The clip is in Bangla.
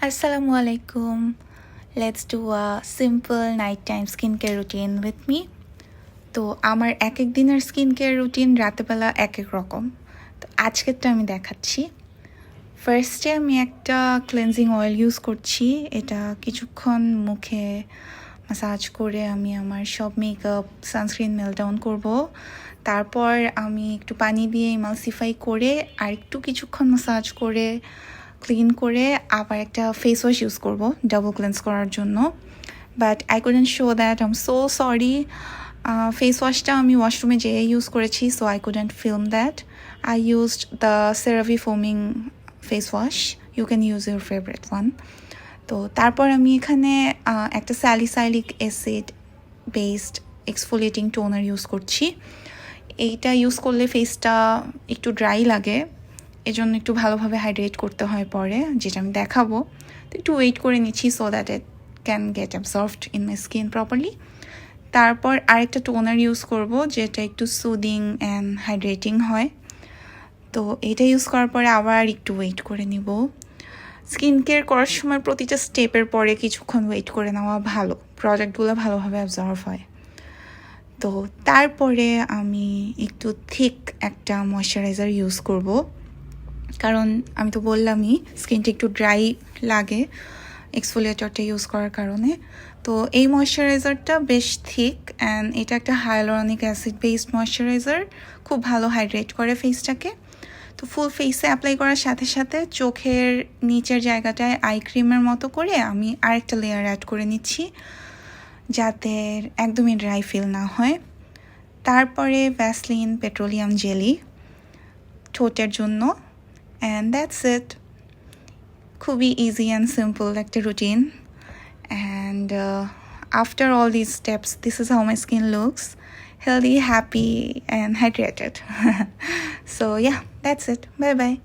Assalamu alaikum. Let's do a simple nighttime skincare routine with me. তো আমার এক এক দিনের স্কিন কেয়ার রুটিন রাতেবেলা এক এক রকম। তো আজকেরটা আমি দেখাচ্ছি। ফার্স্টে আমি একটা ক্লেনজিং অয়েল ইউজ করছি। এটা কিছুক্ষণ মুখে ম্যাসাজ করে আমি আমার সব মেকআপ সানস্ক্রিন মেলডাউন করব। তারপর আমি একটু পানি দিয়ে ইমালসিফাই করে আর একটু কিছুক্ষণ ম্যাসাজ করে ক্লিন করে আবার একটা ফেস ওয়াশ ইউজ করব ডাবল ক্লেন্স করার জন্য। But I couldn't show that, I am so sorry. Face ওয়াশটা আমি ওয়াশরুমে যেয়ে ইউজ করেছি, so I couldn't film that. I used the CeraVe foaming face wash. You can use your favourite one. তো তারপর আমি এখানে একটা salicylic acid based exfoliating toner use করছি। এইটা ইউজ করলে ফেসটা একটু ড্রাই লাগে, এজন্য একটু ভালোভাবে হাইড্রেট করতে হয় পরে, যেটা আমি দেখাবো। তো একটু ওয়েট করে নিচ্ছি so that it can get absorbed in my skin properly. তারপর আরেকটা টোনার ইউজ করব যেটা একটু সুদিং অ্যান্ড হাইড্রেটিং হয়। তো এটা ইউজ করার পরে আবার একটু ওয়েট করে নিব। স্কিন কেয়ার করার সময় প্রতিটা স্টেপের পরে কিছুক্ষণ ওয়েট করে নেওয়া ভালো, প্রোডাক্টগুলো ভালোভাবে অ্যাবজর্ভ হয়। তো তারপরে আমি একটু থিক একটা ময়শ্চারাইজার ইউজ করব, কারণ আমি তো বললামই স্কিনটা একটু ড্রাই লাগে এক্সফোলিয়েটরটা ইউজ করার কারণে। তো এই ময়শ্চারাইজারটা বেশ থিক অ্যান্ড এটা একটা হায়ালুরনিক অ্যাসিড বেসড ময়শ্চারাইজার, খুব ভালো হাইড্রেট করে ফেসটাকে। তো ফুল ফেসে অ্যাপ্লাই করার সাথে সাথে চোখের নিচের জায়গাটায় আই ক্রিমের মতো করে আমি আরেকটা লেয়ার অ্যাড করে নিচ্ছি যাতে একদমই ড্রাই ফিল না হয়। তারপরে ভ্যাসলিন পেট্রোলিয়াম জেলি ঠোঁটের জন্য, and that's it. খুবই easy and simple একটা routine, and after all these steps this is how my skin looks: healthy, happy and hydrated. So yeah, that's it. Bye bye.